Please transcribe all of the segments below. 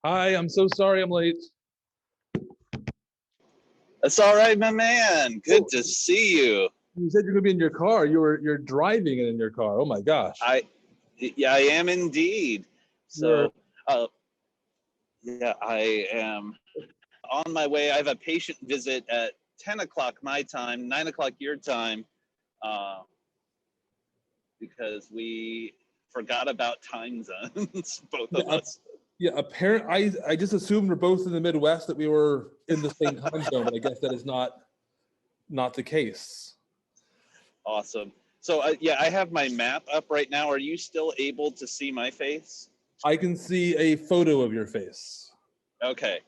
Hi, I'm so sorry I'm late. That's all right, my man. Good to see you. You said you're gonna be in your car. You're driving it in your car. Oh my gosh. I am indeed. So, I am on my way. I have a patient visit at 10 o'clock my time, 9 o'clock your time, because we forgot about time zones, both of us. Yeah, apparently, I just assumed we're both in the Midwest, that we were in the same time zone, but I guess that is not the case. Awesome. So, I have my map up right now. Are you still able to see my face? I can see a photo of your face. Okay,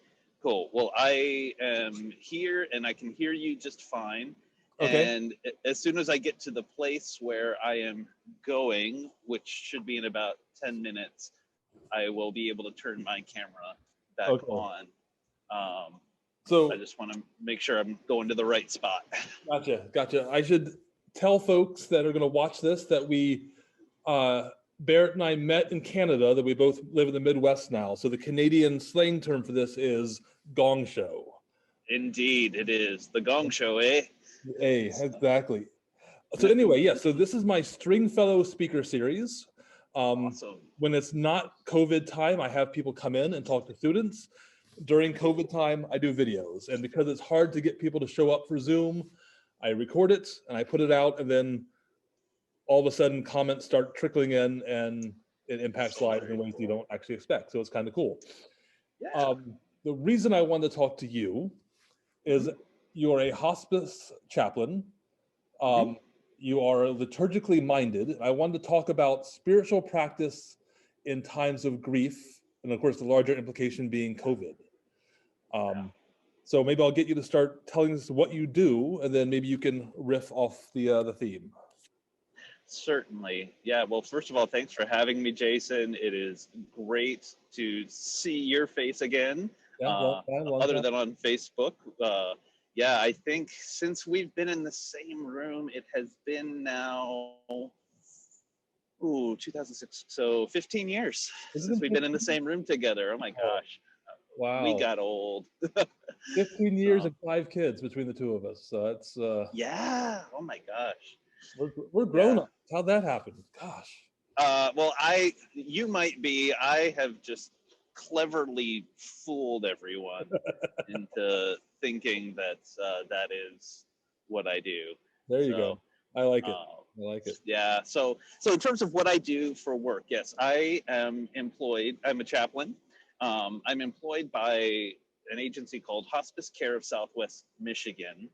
cool. Well, I am here and I can hear you just fine. Okay. And as soon as I get to the place where I am going, which should be in about 10 minutes, I will be able to turn my camera back on. So I just want to make sure I'm going to the right spot. Gotcha. I should tell folks that are going to watch this that we, Barrett and I met in Canada, that we both live in the Midwest now. So the Canadian slang term for this is gong show. Indeed, it is. The gong show, eh? Hey, exactly. So anyway, yeah, so this is my Stringfellow speaker series. Awesome. When it's not COVID time, I have people come in and talk to students. During COVID time, I do videos. And because it's hard to get people to show up for Zoom, I record it and I put it out, and then all of a sudden comments start trickling in and it impacts lives in ways you don't actually expect. So it's kind of cool. Yeah. The reason I wanted to talk to you is you are a hospice chaplain. You are liturgically minded. I wanted to talk about spiritual practice in times of grief, and of course the larger implication being COVID. So maybe I'll get you to start telling us what you do, and then maybe you can riff off the theme. Certainly. Yeah, well, first of all, thanks for having me, Jason. It is great to see your face again, other than on Facebook. I think since we've been in the same room, it has been now, 2006, so 15 years since we've been in the same room together. Oh my gosh. Wow. We got old. 15 years and 5 kids between the two of us. So it's yeah. Oh my gosh. We're grown up. How'd that happen? Gosh. Well, you might be. I have just cleverly fooled everyone into thinking that that is what I do. There you go. I like it. Yeah. So in terms of what I do for work, yes, I am employed. I'm a chaplain. I'm employed by an agency called Hospice Care of Southwest Michigan.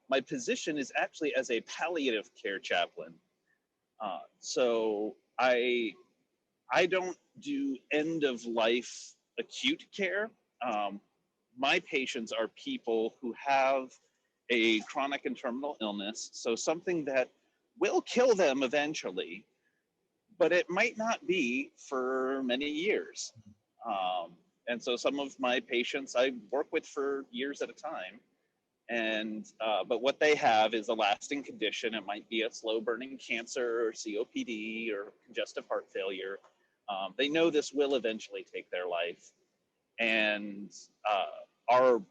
My position is actually as a palliative care chaplain. So I don't do end of life acute care. My patients are people who have a chronic and terminal illness, so something that will kill them eventually, but it might not be for many years. And so some of my patients I work with for years at a time. And but what they have is a lasting condition. It might be a slow burning cancer or COPD or congestive heart failure. They know this will eventually take their life. And our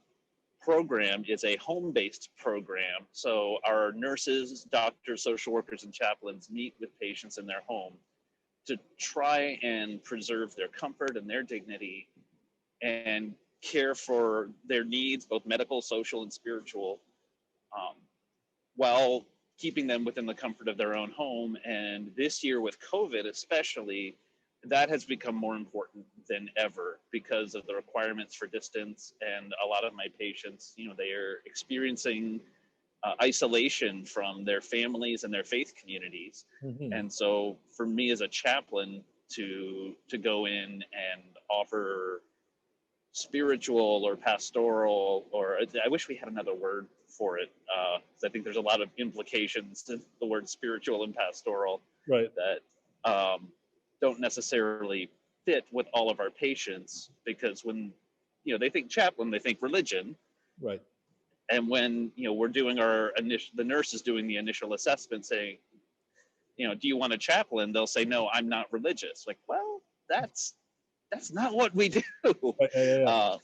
program is a home-based program. So our nurses, doctors, social workers, and chaplains meet with patients in their home to try and preserve their comfort and their dignity and care for their needs, both medical, social, and spiritual, while keeping them within the comfort of their own home. And this year with COVID especially, that has become more important than ever because of the requirements for distance. And a lot of my patients, they are experiencing isolation from their families and their faith communities. And so for me as a chaplain to go in and offer spiritual or pastoral, or I wish we had another word for it, because I think there's a lot of implications to the word spiritual and pastoral that don't necessarily fit with all of our patients, because when they think chaplain, they think religion, and when we're doing the nurse is doing the initial assessment saying, do you want a chaplain, they'll say, no, I'm not religious. Like, well, that's that's not what we do. Yeah.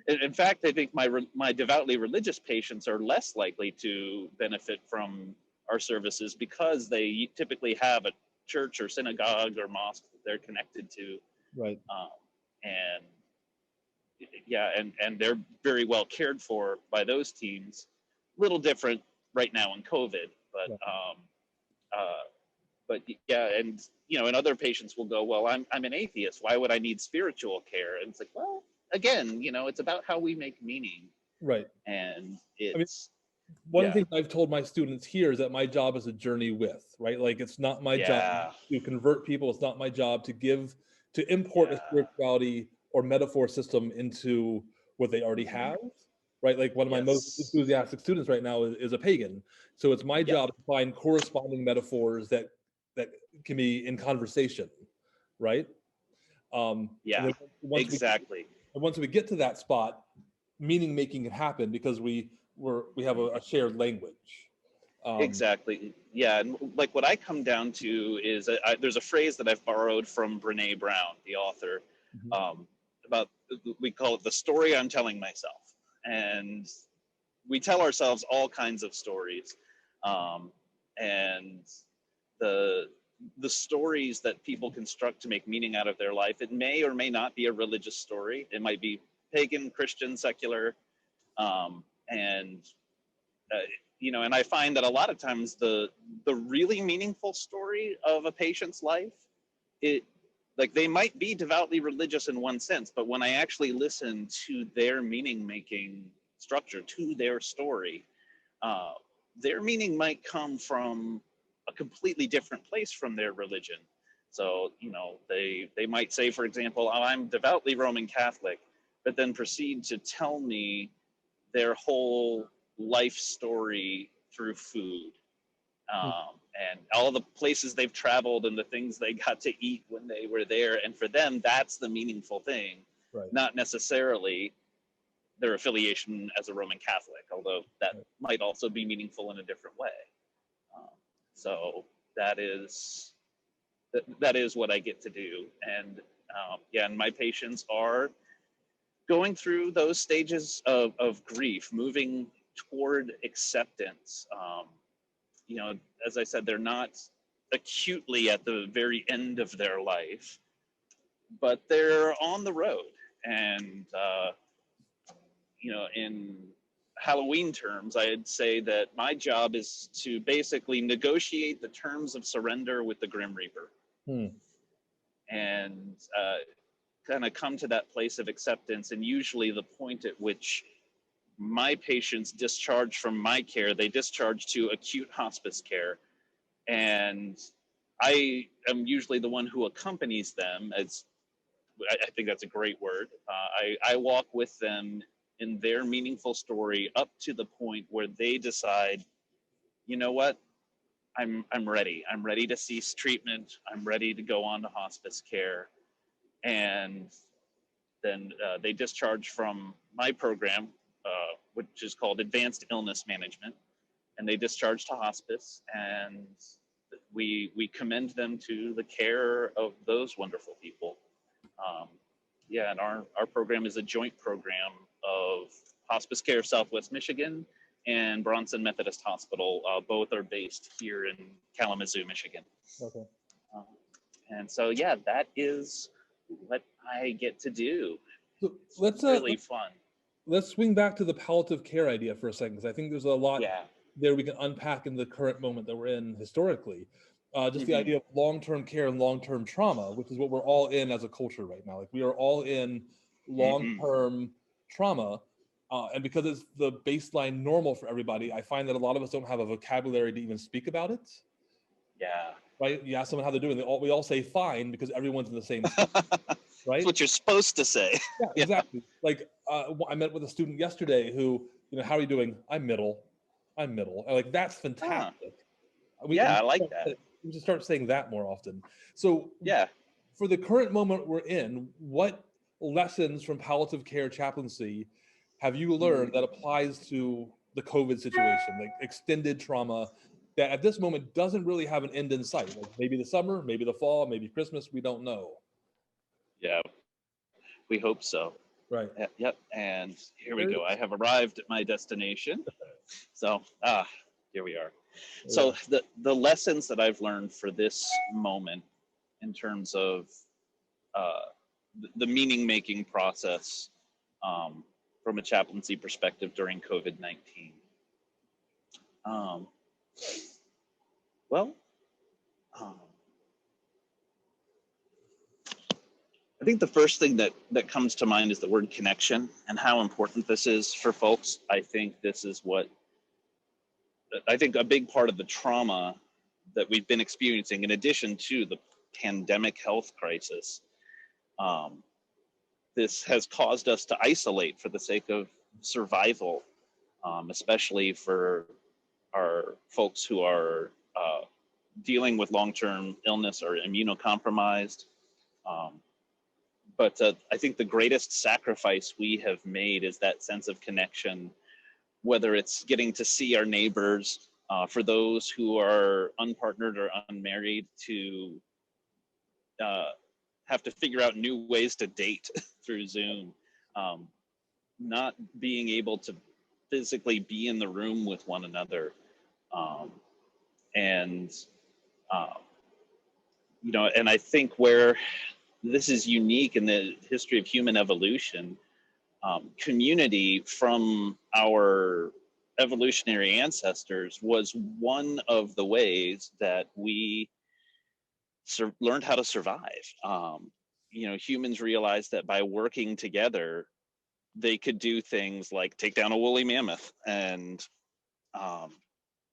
In fact, I think my devoutly religious patients are less likely to benefit from our services because they typically have a church or synagogue or mosque that they're connected to. Right. And yeah, and they're very well cared for by those teams. Little different right now in COVID, but yeah, and and other patients will go, well, I'm an atheist. Why would I need spiritual care? And it's like, well, again, it's about how we make meaning. Right. And one thing I've told my students here is that my job is a journey with, right? Like, it's not my job to convert people. It's not my job to import a spirituality or metaphor system into what they already have, right? Like, one of my most enthusiastic students right now is a pagan. So it's my job to find corresponding metaphors that can be in conversation, right? Exactly. Once we get to that spot, meaning making can happen because we have a shared language. Exactly. Yeah. And like, what I come down to is there's a phrase that I've borrowed from Brene Brown, the author, about, we call it the story I'm telling myself. And we tell ourselves all kinds of stories. And the stories that people construct to make meaning out of their life, it may or may not be a religious story. It might be pagan, Christian, secular. And I find that a lot of times the really meaningful story of a patient's life, they might be devoutly religious in one sense, but when I actually listen to their meaning-making structure, to their story, their meaning might come from a completely different place from their religion. So, they might say, for example, oh, I'm devoutly Roman Catholic, but then proceed to tell me their whole life story through food, and all the places they've traveled and the things they got to eat when they were there. And for them, that's the meaningful thing, not necessarily their affiliation as a Roman Catholic, although that might also be meaningful in a different way. So that is what I get to do. And and my patients are going through those stages of grief, moving toward acceptance. As I said, they're not acutely at the very end of their life, but they're on the road. And, in Halloween terms, I'd say that my job is to basically negotiate the terms of surrender with the Grim Reaper. And kind of come to that place of acceptance. And usually the point at which my patients discharge from my care, they discharge to acute hospice care. And I am usually the one who accompanies them. I think that's a great word. I walk with them in their meaningful story up to the point where they decide, you know what, I'm ready. I'm ready to cease treatment. I'm ready to go on to hospice care. And then they discharge from my program, which is called Advanced Illness Management, and they discharge to hospice, and we commend them to the care of those wonderful people. And our program is a joint program of Hospice Care of Southwest Michigan and Bronson Methodist Hospital. Both are based here in Kalamazoo, Michigan. Okay. And so, that is what I get to do. So let's really fun. Let's swing back to the palliative care idea for a second, because I think there's a lot there we can unpack in the current moment that we're in historically. Just the idea of long-term care and long-term trauma, which is what we're all in as a culture right now. Like, we are all in long-term trauma, and because it's the baseline normal for everybody, I find that a lot of us don't have a vocabulary to even speak about it. Yeah. Right? You ask someone how they're doing, we all say fine because everyone's in the same state, right? That's what you're supposed to say. Yeah, exactly. Like, I met with a student yesterday who, how are you doing? I'm middle. And like, that's fantastic. I like that. We should start saying that more often. So for the current moment we're in, what lessons from palliative care chaplaincy have you learned that applies to the COVID situation, like extended trauma that at this moment doesn't really have an end in sight? Like, maybe the summer, maybe the fall, maybe Christmas, we don't know. Yeah. We hope so. Right. Yep. And here we go. I have arrived at my destination. So, here we are. So the lessons that I've learned for this moment in terms of the meaning-making process from a chaplaincy perspective during COVID-19. I think the first thing that comes to mind is the word connection and how important this is for folks. I think a big part of the trauma that we've been experiencing, in addition to the pandemic health crisis, this has caused us to isolate for the sake of survival, especially for our folks who are dealing with long-term illness or immunocompromised. But I think the greatest sacrifice we have made is that sense of connection, whether it's getting to see our neighbors, for those who are unpartnered or unmarried, to have to figure out new ways to date through Zoom, not being able to physically be in the room with one another. And I think where this is unique in the history of human evolution, community from our evolutionary ancestors was one of the ways that we learned how to survive. Humans realized that by working together, they could do things like take down a woolly mammoth, and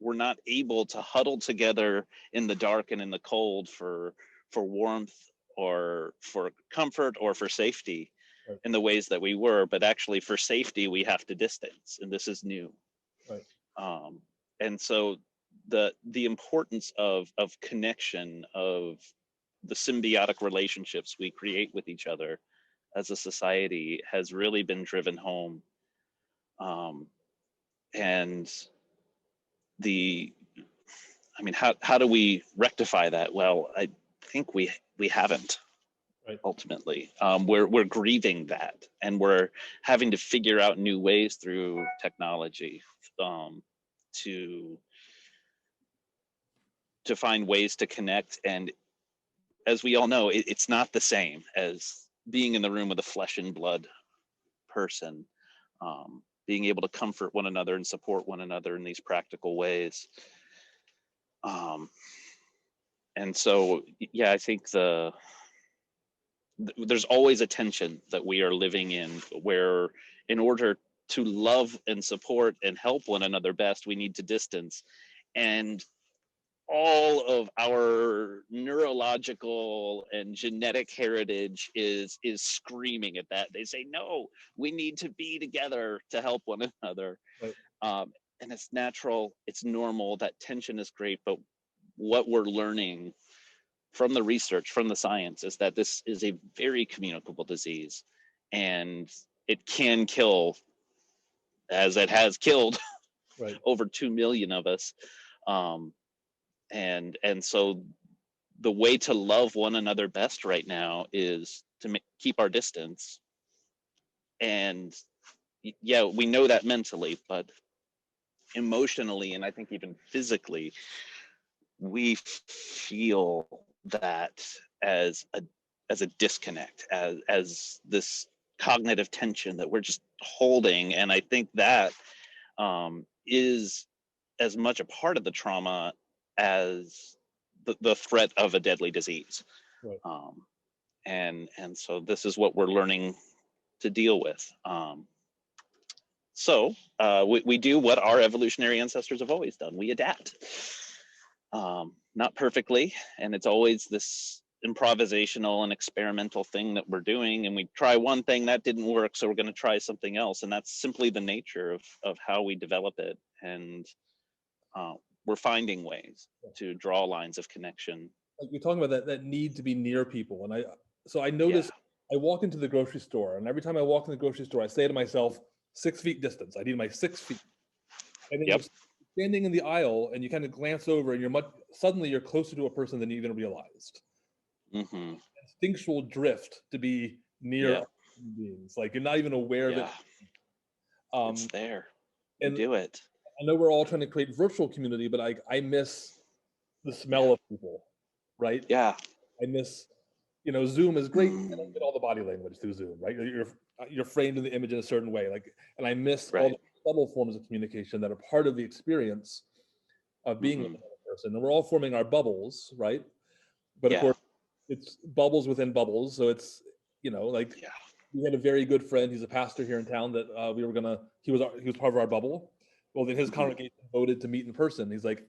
were not able to huddle together in the dark and in the cold for warmth or for comfort or for safety in the ways that we were, but actually for safety we have to distance, and this is new. Right. And so the importance of connection, of the symbiotic relationships we create with each other as a society has really been driven home. And how do we rectify that? Well, I think we haven't. Right. Ultimately, we're grieving that, and we're having to figure out new ways through technology to find ways to connect. And as we all know, it's not the same as being in the room with a flesh and blood person, being able to comfort one another and support one another in these practical ways. And so, I think there's always a tension that we are living in, where in order to love and support and help one another best, we need to distance. And all of our neurological and genetic heritage is screaming at that. They say, no, we need to be together to help one another. Right. And it's natural, it's normal, that tension is great. But what we're learning from the research, from the science, is that this is a very communicable disease, and it can kill, as it has killed, right, over 2 million of us. And so the way to love one another best right now is to keep our distance. And we know that mentally, but emotionally, and I think even physically, we feel that as a disconnect, as this cognitive tension that we're just holding. And I think that is as much a part of the trauma as the threat of a deadly disease. Right. And so this is what we're learning to deal with. So we do what our evolutionary ancestors have always done. We adapt. Not perfectly, and it's always this improvisational and experimental thing that we're doing, and we try one thing that didn't work, so we're going to try something else, and that's simply the nature of how we develop it. And we're finding ways to draw lines of connection. Like you're talking about that need to be near people, and I notice I walk into the grocery store, and every time I walk in the grocery store, I say to myself, 6 feet distance. I need my 6 feet. And then you're standing in the aisle, and you kind of glance over, and suddenly you're closer to a person than you even realized. Mm-hmm. Instinctual drift to be near human beings. Like you're not even aware of it. It's there. You And do it. I know we're all trying to create virtual community, but I miss the smell of people, right? Yeah. I miss, Zoom is great. I don't get all the body language through Zoom, right? You're framed in the image in a certain way, and I miss all the subtle forms of communication that are part of the experience of being with another person. And we're all forming our bubbles, right? But of course, it's bubbles within bubbles. So it's, we had a very good friend. He's a pastor here in town that he was part of our bubble. Well, then his congregation voted to meet in person. He's like,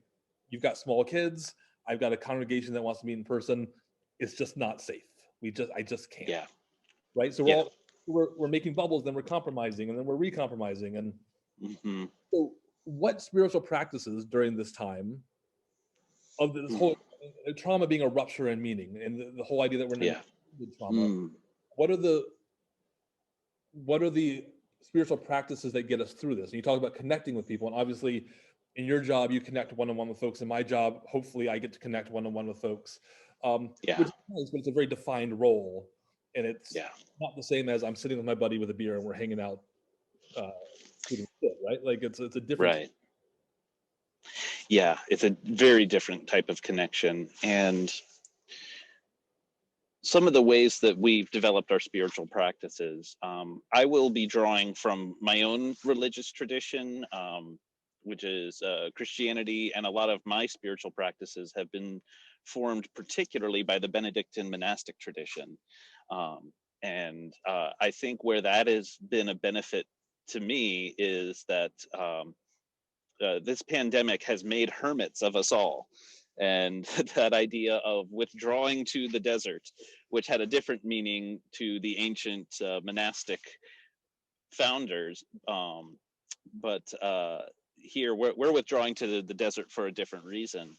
you've got small kids. I've got a congregation that wants to meet in person. It's just not safe. I just can't. Yeah. Right. So we're making bubbles, then we're compromising, and then we're recompromising. And so what spiritual practices during this time of this whole trauma being a rupture in meaning, and the whole idea that we're not trauma, what are the spiritual practices that get us through this? And you talk about connecting with people, and obviously in your job you connect one-on-one with folks. In my job, hopefully I get to connect one-on-one with folks, which is nice, but it's a very defined role, and it's not the same as I'm sitting with my buddy with a beer and we're hanging out shooting shit, right? Like it's a different Yeah, it's a very different type of connection. And some of the ways that we've developed our spiritual practices, I will be drawing from my own religious tradition, which is Christianity, and a lot of my spiritual practices have been formed particularly by the Benedictine monastic tradition. And I think where that has been a benefit to me is that this pandemic has made hermits of us all. And that idea of withdrawing to the desert, which had a different meaning to the ancient monastic founders. But here we're withdrawing to the desert for a different reason.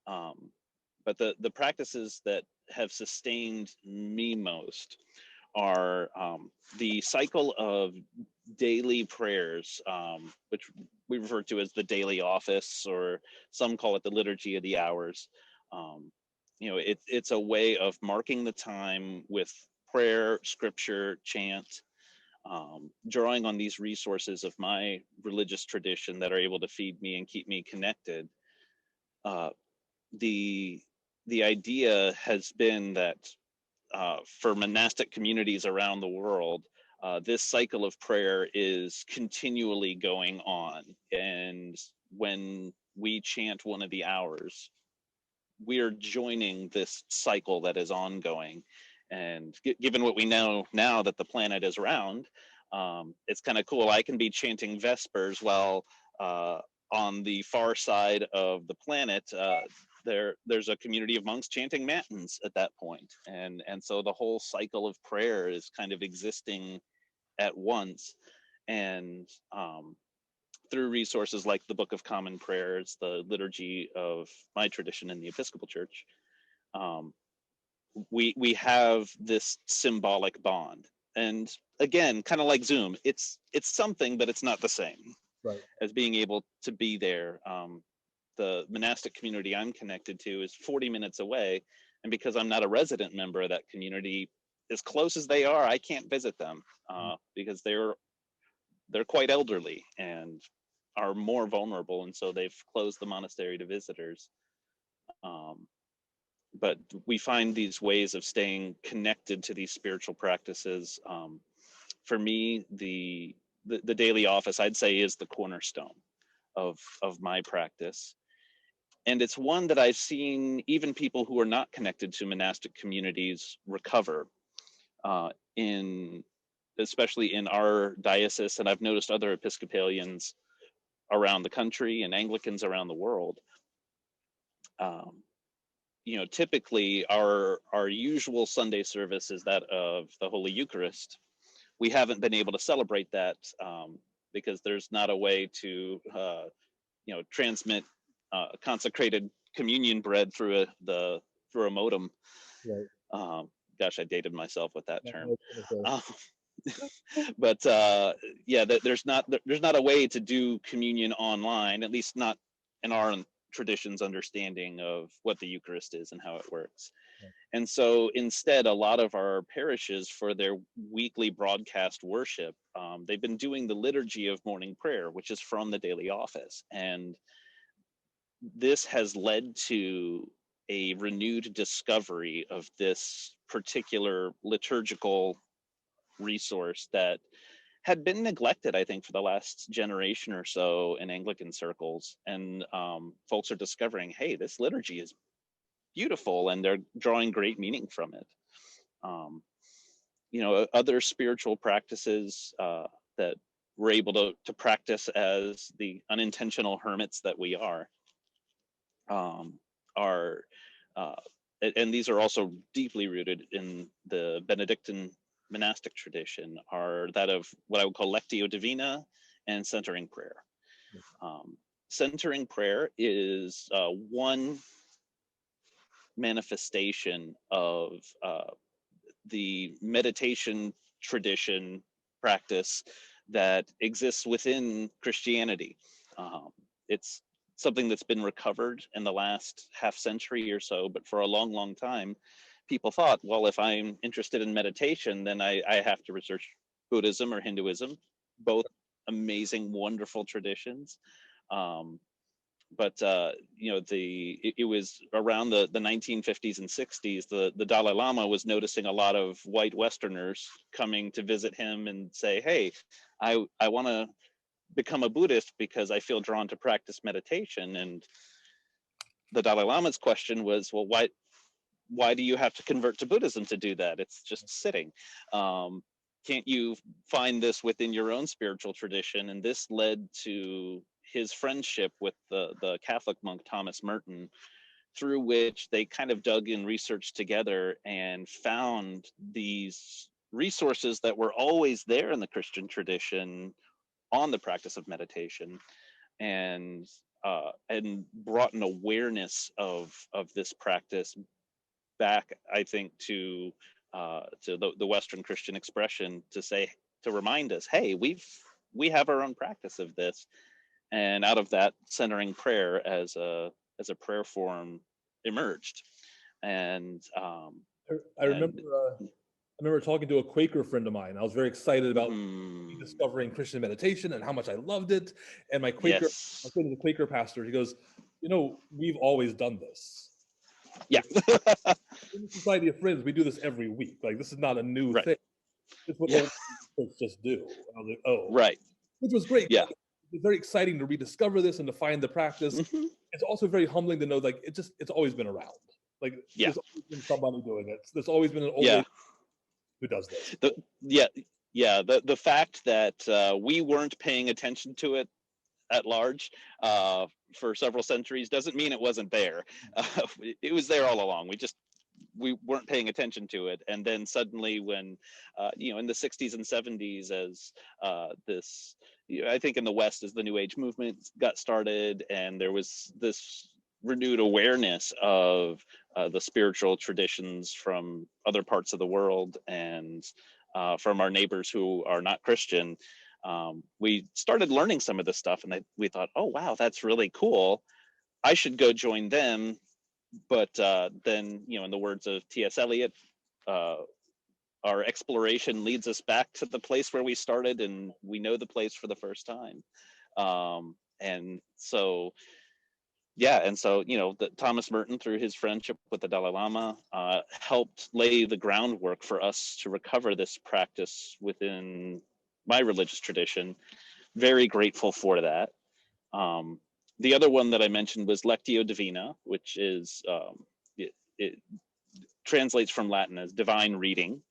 But the practices that have sustained me most are the cycle of daily prayers, which we refer to as the daily office, or some call it the liturgy of the hours. It's a way of marking the time with prayer, scripture, chant, drawing on these resources of my religious tradition that are able to feed me and keep me connected. The idea has been that for monastic communities around the world, this cycle of prayer is continually going on. And when we chant one of the hours, we are joining this cycle that is ongoing. And given what we know now that the planet is round, it's kind of cool. I can be chanting Vespers while on the far side of the planet, there's a community of monks chanting matins at that point. And so the whole cycle of prayer is kind of existing at once. And through resources like the Book of Common Prayers, the liturgy of my tradition in the Episcopal Church, we have this symbolic bond. And again, kind of like Zoom, it's something, but it's not the same as being able to be there. The monastic community I'm connected to is 40 minutes away. And because I'm not a resident member of that community, as close as they are, I can't visit them because they're quite elderly and are more vulnerable. And so they've closed the monastery to visitors. But we find these ways of staying connected to these spiritual practices. For me, the daily office, I'd say, is the cornerstone of my practice. And it's one that I've seen even people who are not connected to monastic communities recover, especially in our diocese. And I've noticed other Episcopalians around the country and Anglicans around the world. Typically our usual Sunday service is that of the Holy Eucharist. We haven't been able to celebrate that because there's not a way to, transmit consecrated communion bread through a modem. Right. Gosh, I dated myself with that term. But there's not a way to do communion online, at least not in our tradition's understanding of what the Eucharist is and how it works. And so instead, a lot of our parishes, for their weekly broadcast worship, they've been doing the liturgy of morning prayer, which is from the daily office. And this has led to a renewed discovery of this particular liturgical resource that had been neglected, I think, for the last generation or so in Anglican circles. And folks are discovering, hey, this liturgy is beautiful, and they're drawing great meaning from it. Other spiritual practices that we're able to practice as the unintentional hermits that we are, and these are also deeply rooted in the Benedictine monastic tradition, are that of what I would call Lectio Divina and centering prayer. Centering prayer is one manifestation of the meditation tradition practice that exists within Christianity. It's something that's been recovered in the last half century or so, but for a long, long time, people thought, well, if I'm interested in meditation, then I have to research Buddhism or Hinduism, both amazing, wonderful traditions. But it was around the 1950s and 60s, the Dalai Lama was noticing a lot of white Westerners coming to visit him and say, hey, I want to become a Buddhist because I feel drawn to practice meditation. And the Dalai Lama's question was, well, why do you have to convert to Buddhism to do that? It's just sitting. Can't you find this within your own spiritual tradition? And this led to his friendship with the Catholic monk Thomas Merton, through which they kind of dug in research together and found these resources that were always there in the Christian tradition on the practice of meditation, and brought an awareness of this practice back, I think, to the Western Christian expression, to remind us, hey, we have our own practice of this. And out of that, centering prayer as a prayer form emerged. And I remember talking to a Quaker friend of mine. I was very excited about discovering Christian meditation and how much I loved it. And my friend is a Quaker pastor. He goes, we've always done this. Yeah. In the Society of Friends, we do this every week. Like, this is not a new thing. It's what old folks just do. And I was like, oh. Right. Which was great. Yeah. It's very exciting to rediscover this and to find the practice. It's also very humbling to know, like, it's always been around. Like, there's always been somebody doing it. There's always been an old lady who does this. The fact that we weren't paying attention to it at large for several centuries doesn't mean it wasn't there. It was there all along. We weren't paying attention to it. And then suddenly when, in the 60s and 70s, as this, I think in the West, as the New Age movement got started, and there was this renewed awareness of the spiritual traditions from other parts of the world and from our neighbors who are not Christian, we started learning some of this stuff, and we thought, oh, wow, that's really cool. I should go join them. But then, in the words of T.S. Eliot, our exploration leads us back to the place where we started, and we know the place for the first time. Thomas Merton, through his friendship with the Dalai Lama, helped lay the groundwork for us to recover this practice within my religious tradition. Very grateful for that. The other one that I mentioned was Lectio Divina, which is, it translates from Latin as divine reading,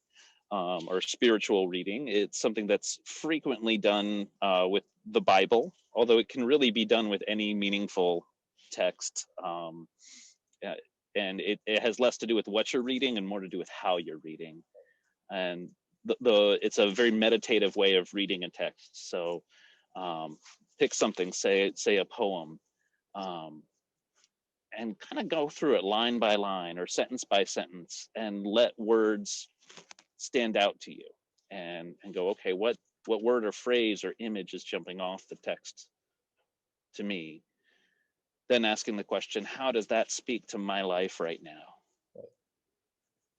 or spiritual reading. It's something that's frequently done with the Bible, although it can really be done with any meaningful text. And it has less to do with what you're reading and more to do with how you're reading. And it's a very meditative way of reading a text. So pick something, say a poem, and kind of go through it line by line or sentence by sentence, and let words stand out to you, and go, okay, what word or phrase or image is jumping off the text to me? then asking the question, how does that speak to my life right now?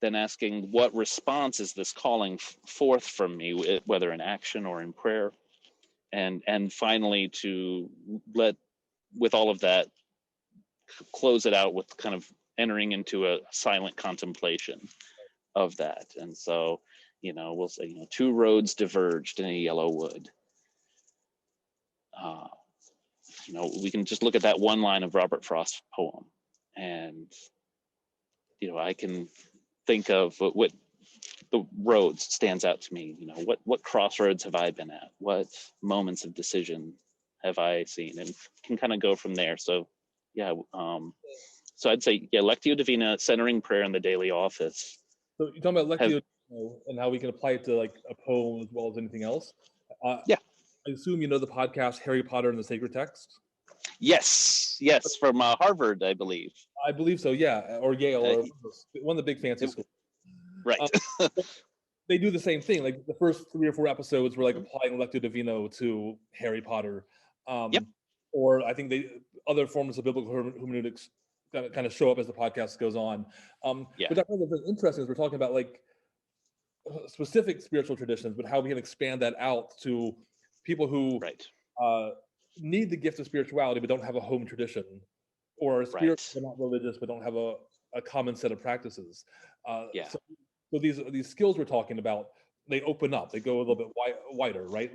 Then asking, what response is this calling forth from me, whether in action or in prayer? And finally, to let, with all of that, close it out with kind of entering into a silent contemplation of that. And so, we'll say, two roads diverged in a yellow wood. We can just look at that one line of Robert Frost's poem, and I can think of what the roads stands out to me. What crossroads have I been at? What moments of decision have I seen? And can kind of go from there. So so I'd say, Lectio Divina, centering prayer in the daily office. So you're talking about Lectio and how we can apply it to like a poem as well as anything else. Yeah. I assume you know the podcast Harry Potter and the Sacred Text? Yes, from Harvard, I believe. I believe so, yeah, or Yale, or one of the big fancy schools. Right. They do the same thing. Like the first 3 or 4 episodes were like applying Lectio Divina to Harry Potter. Or I think other forms of biblical hermeneutics kind of show up as the podcast goes on. But I find that's interesting, is we're talking about like specific spiritual traditions, but how we can expand that out to people who need the gift of spirituality but don't have a home tradition, or are spiritual but not religious but don't have a common set of practices. So these skills we're talking about, they open up, they go a little bit wider, right?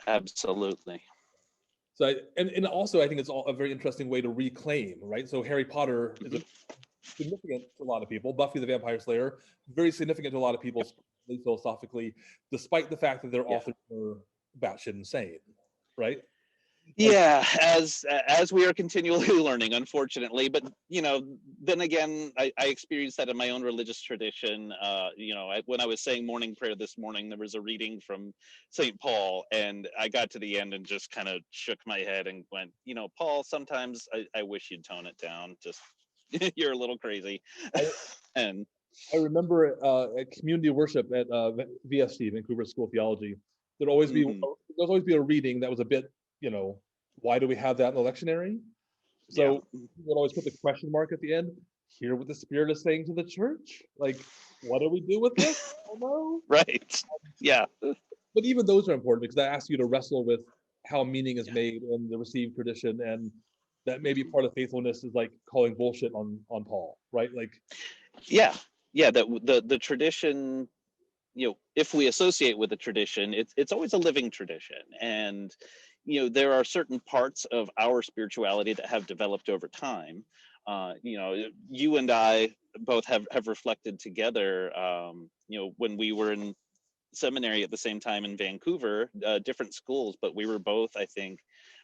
Absolutely. So and also I think it's a very interesting way to reclaim, right? So Harry Potter is significant to a lot of people. Buffy the Vampire Slayer, very significant to a lot of people philosophically, despite the fact that their authors are batshit insane, right? Yeah, as we are continually learning, unfortunately. But then again, I experienced that in my own religious tradition. When I was saying morning prayer this morning, there was a reading from St. Paul, and I got to the end and just kind of shook my head and went, Paul, sometimes I wish you'd tone it down. Just you're a little crazy. And I remember at community worship at VSC, Vancouver School of Theology, there'd always be a reading that was a bit, why do we have that in the lectionary? So we'll always put the question mark at the end. Hear what the Spirit is saying to the church. Like, what do we do with this? I don't know. Right. Yeah. But even those are important, because that asks you to wrestle with how meaning is made in the received tradition, and that maybe part of faithfulness is like calling bullshit on Paul, right? Like, that the tradition, if we associate with a tradition, it's always a living tradition, and there are certain parts of our spirituality that have developed over time. You and I both have reflected together, when we were in seminary at the same time in Vancouver, different schools, but we were both, I think,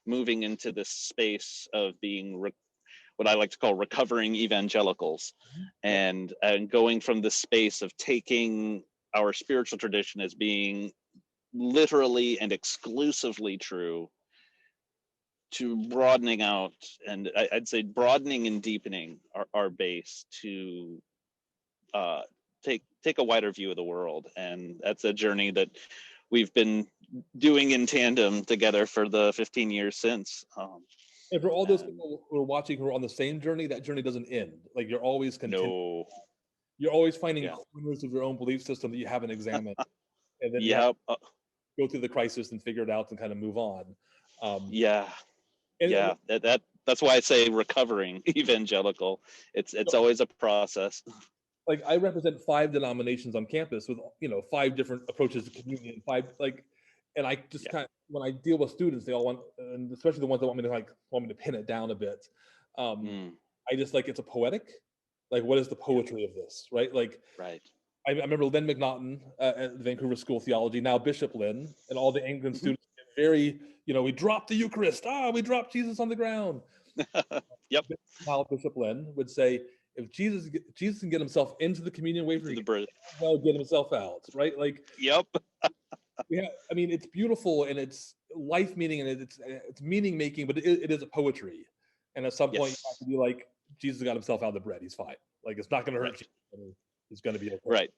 moving into this space of being what I like to call recovering evangelicals, and going from the space of taking our spiritual tradition as being literally and exclusively true, to broadening out, and I'd say broadening and deepening our base to take a wider view of the world. And that's a journey that we've been doing in tandem together for the 15 years since. And for all those people who are watching who are on the same journey, that journey doesn't end. Like, you're always continuing. No. You're always finding corners of your own belief system that you haven't examined, and then you have to go through the crisis and figure it out and kind of move on. That's why I say recovering evangelical. It's always a process. Like, I represent 5 denominations on campus with 5 different approaches to communion. 5 and I just kind of, when I deal with students, they all want, and especially the ones that want me to pin it down a bit. I just it's a poetic. Like, what is the poetry of this, right? Like, I remember Lynn McNaughton at the Vancouver School of Theology, now Bishop Lynn, and all the Anglican students get very, we dropped the Eucharist. We dropped Jesus on the ground. Now Bishop Lynn would say, if Jesus can get himself into the communion wafer, he can get himself out, right? Like, I mean, it's beautiful, and it's life meaning, and it's meaning making, but it is a poetry. And at some point, you have to be like, Jesus got himself out of the bread. He's fine. Like, it's not going to hurt you. It's going to be okay. Right.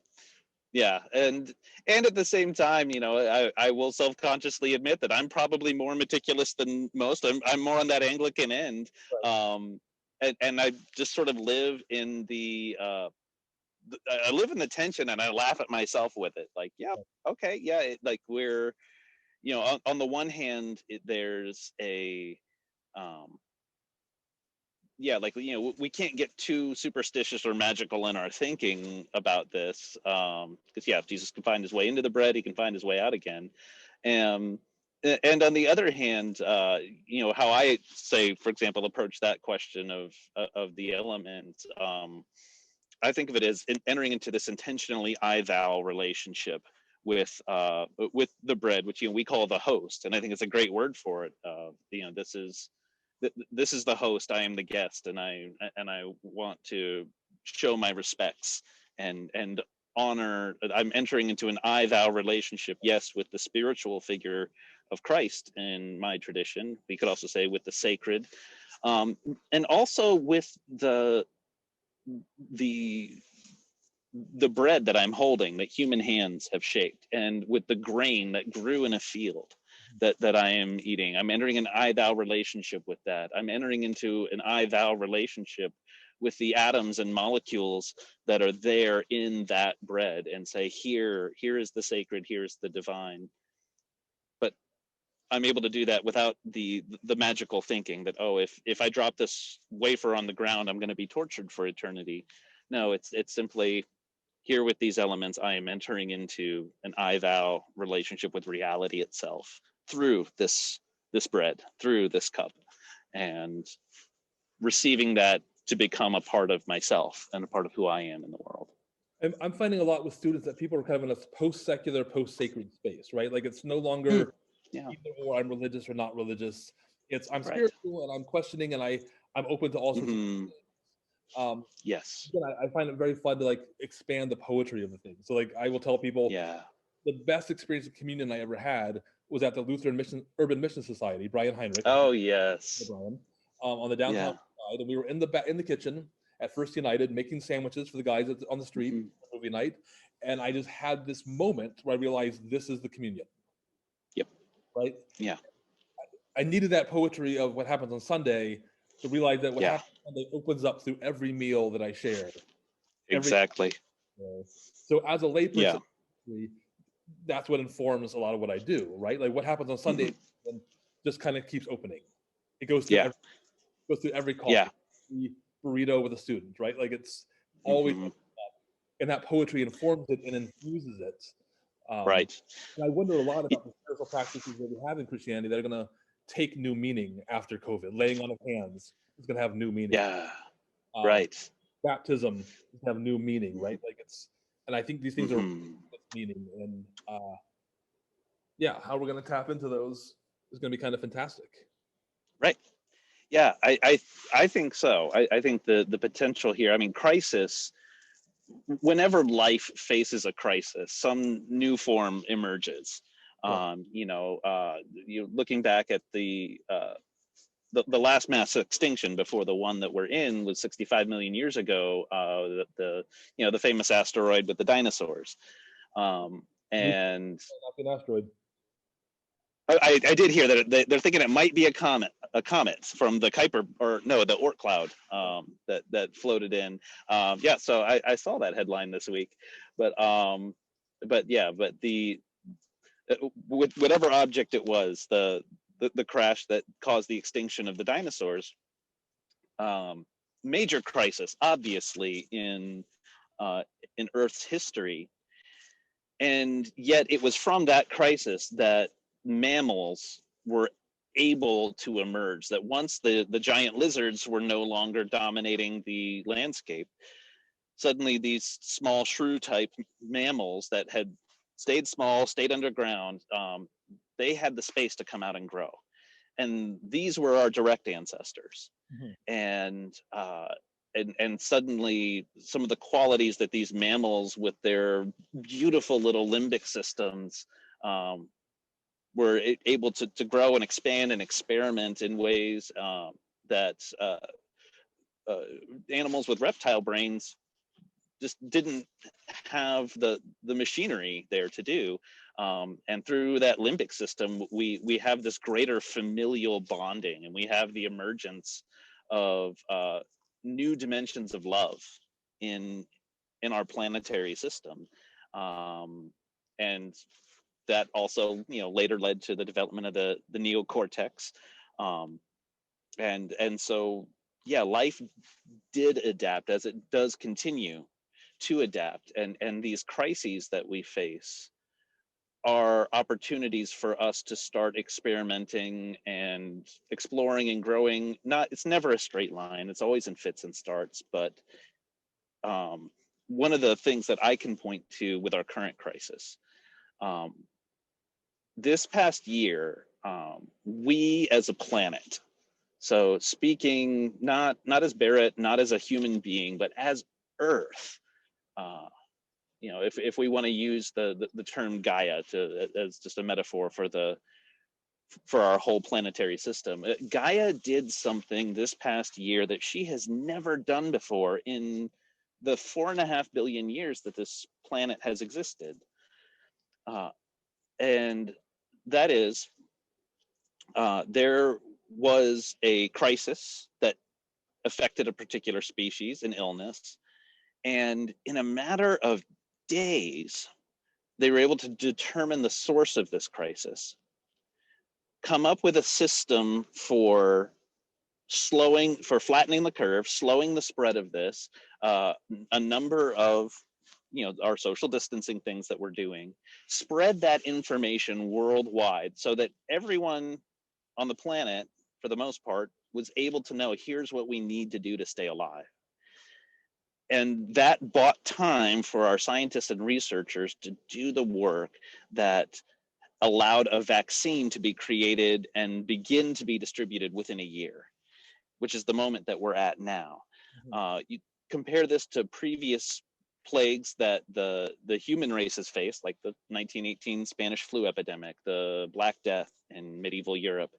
Yeah, and at the same time, I will self-consciously admit that I'm probably more meticulous than most. I'm more on that Anglican end, and I just sort of live in I live in the tension, and I laugh at myself with it. Like, yeah, okay, yeah, like we're, on the one hand, there's a um, yeah, like, we can't get too superstitious or magical in our thinking about this, because if Jesus can find his way into the bread, he can find his way out again. And on the other hand, how I say, for example, approach that question of the element. I think of it as entering into this intentionally I-thou relationship with the bread, which we call the host, and I think it's a great word for it. This is the host. I am the guest, and I want to show my respects and honor. I'm entering into an I-thou relationship, yes, with the spiritual figure of Christ in my tradition. We could also say with the sacred, and also with the bread that I'm holding, that human hands have shaped, and with the grain that grew in a field that I am eating. I'm entering an I-thou relationship with that. I'm entering into an I-thou relationship with the atoms and molecules that are there in that bread, and say, here is the sacred, here's the divine. But I'm able to do that without the magical thinking that, oh, if I drop this wafer on the ground, I'm going to be tortured for eternity. No, it's simply, here with these elements, I am entering into an I-thou relationship with reality itself through this bread, through this cup, and receiving that to become a part of myself and a part of who I am in the world. I'm finding a lot with students that people are kind of in a post-secular, post-sacred space, right? Like it's no longer either or, I'm religious or not religious. It's I'm spiritual and I'm questioning, and I'm open to all sorts of things. Yes. Again, I find it very fun to like expand the poetry of the thing. So like I will tell people, the best experience of communion I ever had was at the Lutheran Urban Mission Society, Brian Heinrich. Oh yes. Brian, on the downtown side, and we were in the kitchen at First United making sandwiches for the guys on the street for movie night, and I just had this moment where I realized this is the communion. Yep. Right. Yeah. I needed that poetry of what happens on Sunday to realize that what happens on Sunday opens up through every meal that I share. Exactly. So as a layperson, that's what informs a lot of what I do, right? Like what happens on Sunday just kind of keeps opening. It goes through every coffee, every burrito with a student, right? Like it's always and that poetry informs it and infuses it. Right. And I wonder a lot about the spiritual practices that we have in Christianity that are going to take new meaning after COVID. Laying on of hands is going to have new meaning. Yeah. Right. Baptism is going to have new meaning, right? Like and I think these things are meaning, and how we're going to tap into those is going to be kind of fantastic. Right. Yeah, I think so. I think the potential here, I mean, crisis, whenever life faces a crisis, some new form emerges. Looking back at the last mass extinction before the one that we're in was 65 million years ago, the famous asteroid with the dinosaurs. And not an asteroid. I did hear that they're thinking it might be a comet from the Kuiper, or no, the Oort cloud that floated in. So I saw that headline this week, but the with whatever object it was, the crash that caused the extinction of the dinosaurs, major crisis, obviously in Earth's history, and yet it was from that crisis that mammals were able to emerge, that once the giant lizards were no longer dominating the landscape, suddenly these small shrew type mammals that had stayed small, stayed underground, they had the space to come out and grow. And these were our direct ancestors. And suddenly some of the qualities that these mammals with their beautiful little limbic systems were able to grow and expand and experiment in ways that animals with reptile brains just didn't have the machinery there to do. And through that limbic system, we have this greater familial bonding, and we have the emergence of new dimensions of love in our planetary system. And that also, later led to the development of the neocortex. And so, yeah, life did adapt, as it does continue to adapt. And these crises that we face are opportunities for us to start experimenting and exploring and growing. It's never a straight line. It's always in fits and starts. But one of the things that I can point to with our current crisis, this past year, we as a planet, so speaking not as Barrett, not as a human being, but as Earth, if we want to use the term Gaia as just a metaphor for our whole planetary system, Gaia did something this past year that she has never done before in the 4.5 billion years that this planet has existed. And that is, there was a crisis that affected a particular species, an illness, and in a matter of days, they were able to determine the source of this crisis, come up with a system for flattening the curve, slowing the spread of this, a number of our social distancing things that we're doing, spread that information worldwide so that everyone on the planet, for the most part, was able to know, here's what we need to do to stay alive. And that bought time for our scientists and researchers to do the work that allowed a vaccine to be created and begin to be distributed within a year, which is the moment that we're at now. You compare this to previous plagues that the human race has faced, like the 1918 Spanish flu epidemic, the Black Death in medieval Europe.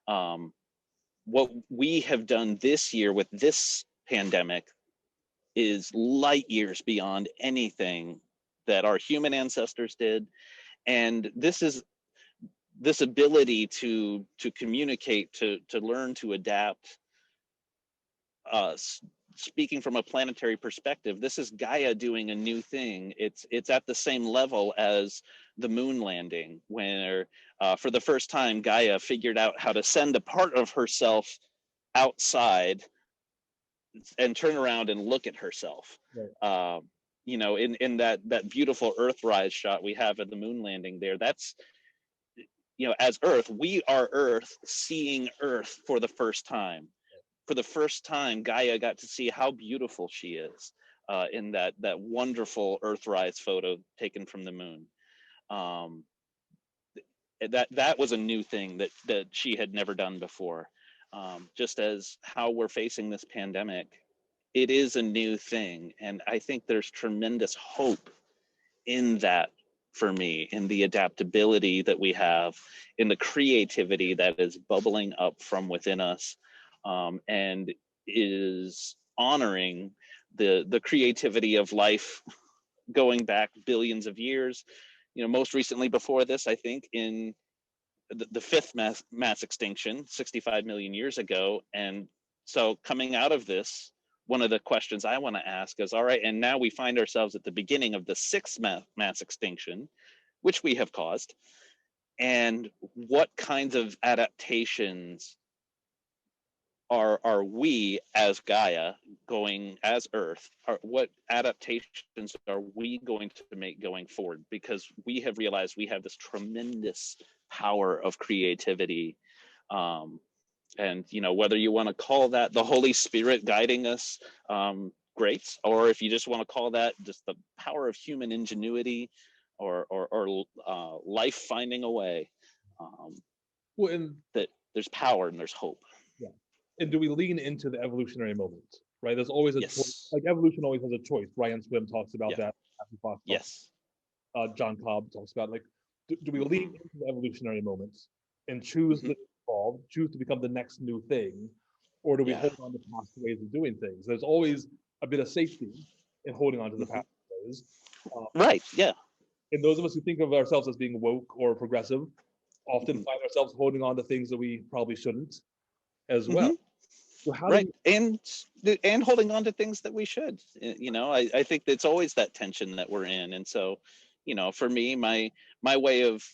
What we have done this year with this pandemic is light years beyond anything that our human ancestors did. And this ability to communicate, to learn, to adapt, speaking from a planetary perspective, this is Gaia doing a new thing. It's at the same level as the moon landing, where for the first time Gaia figured out how to send a part of herself outside and turn around and look at herself. Right. In that beautiful Earthrise shot we have at the moon landing there, that's, as Earth, we are Earth seeing Earth for the first time. For the first time, Gaia got to see how beautiful she is in that wonderful Earthrise photo taken from the moon. That was a new thing that she had never done before. Just as how we're facing this pandemic, it is a new thing. And I think there's tremendous hope in that for me, in the adaptability that we have, in the creativity that is bubbling up from within us. And is honoring the creativity of life going back billions of years. Most recently before this, I think in the fifth mass extinction, 65 million years ago. And so coming out of this, one of the questions I want to ask is, all right, and now we find ourselves at the beginning of the sixth mass extinction, which we have caused. And what kinds of adaptations are we as Gaia going, as Earth, what adaptations are we going to make going forward? Because we have realized we have this tremendous power of creativity. And whether you want to call that the Holy Spirit guiding us, great. Or if you just want to call that just the power of human ingenuity or life finding a way, that there's power and there's hope. Yeah. And do we lean into the evolutionary moment, right? There's always a choice. Like evolution always has a choice. Ryan Swim talks about that. Yes. John Cobb talks about, like, do we lean into the evolutionary moments and choose to evolve, choose to become the next new thing, or do we hold on to past ways of doing things? There's always a bit of safety and holding on to the past ways. Right. Yeah. And those of us who think of ourselves as being woke or progressive often find ourselves holding on to things that we probably shouldn't as well. So how Right. And holding on to things that we should. I think it's always that tension that we're in. And so, for me, my way of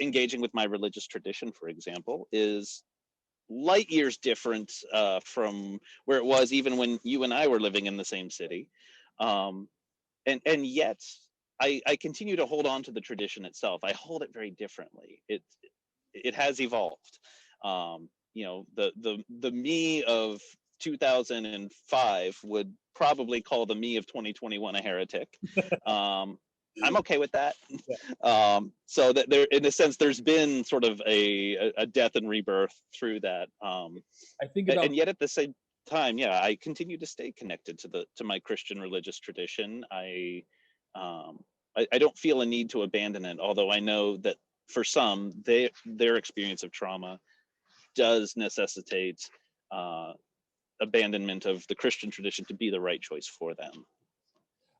engaging with my religious tradition, for example, is light years different from where it was even when you and I were living in the same city. And yet I continue to hold on to the tradition itself. I hold it very differently. It has evolved. The me of 2005 would probably call the me of 2021 a heretic. I'm okay with that. Yeah. So that there, in a sense, there's been sort of a death and rebirth through that. I think about, and yet at the same time, yeah, I continue to stay connected to my Christian religious tradition. I don't feel a need to abandon it, although I know that for some, their experience of trauma does necessitate abandonment of the Christian tradition to be the right choice for them.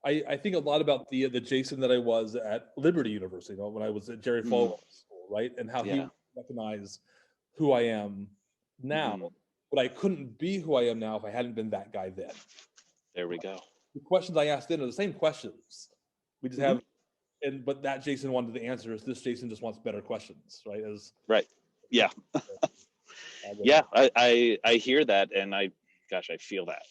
I think a lot about the Jason that I was at Liberty University, when I was at Jerry Falwell School, right? And how he recognized who I am now, but I couldn't be who I am now if I hadn't been that guy then. There we go. The questions I asked then are the same questions. We just have, but that Jason wanted the answers. This Jason just wants better questions, right? Right. Yeah. Yeah. I hear that, and I feel that.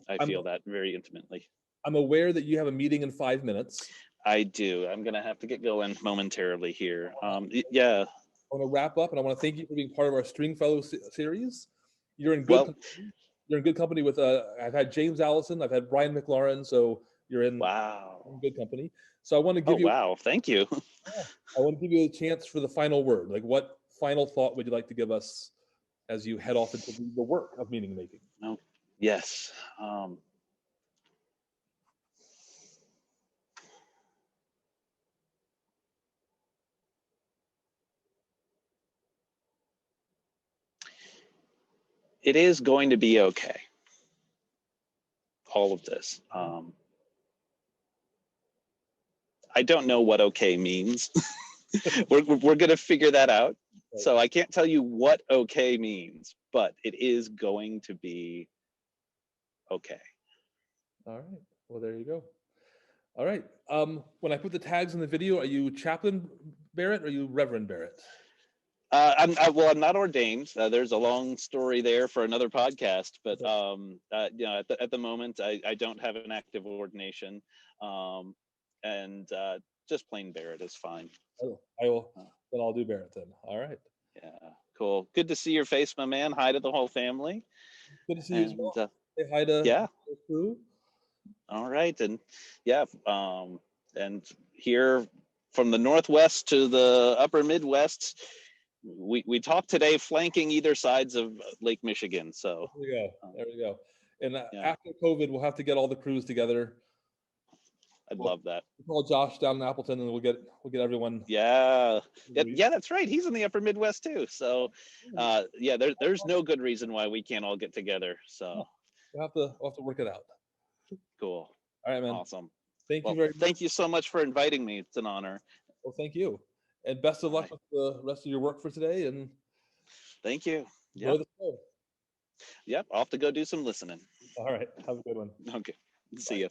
I feel that very intimately. I'm aware that you have a meeting in 5 minutes. I do. I'm going to have to get going momentarily here. Yeah. I want to wrap up, and I want to thank you for being part of our Stringfellow series. You're in good company. You're in good company with, I've had James Allison, I've had Brian McLaurin, so you're in good company. So I want to give you. Wow. Thank you. I want to give you a chance for the final word. Like, what final thought would you like to give us as you head off into the work of meaning making? Oh, yes. It is going to be okay. All of this. I don't know what okay means. we're going to figure that out. Right. So I can't tell you what okay means, but it is going to be okay. All right. Well, there you go. All right. When I put the tags in the video, are you Chaplain Barrett or are you Reverend Barrett? I'm not ordained. There's a long story there for another podcast, but at the moment, I don't have an active ordination, and just plain Barrett is fine. Oh, I will. Then I'll do Barrett then. All right. Yeah. Cool. Good to see your face, my man. Hi to the whole family. Good to see you as well. Say hi to the crew. All right, and and here from the Northwest to the upper Midwest. We talked today flanking either sides of Lake Michigan. So there we go. And after COVID, we'll have to get all the crews together. I'd love that. We'll call Josh down in Appleton, and we'll get everyone. Yeah, that's right. He's in the upper Midwest too. So there's no good reason why we can't all get together. So we'll have to work it out. Cool. All right, man. Awesome. Thank you very much. Thank you so much for inviting me. It's an honor. Well, thank you. And best of luck with the rest of your work for today. And thank you. Yep. I'll have to go do some listening. All right. Have a good one. Okay. See you.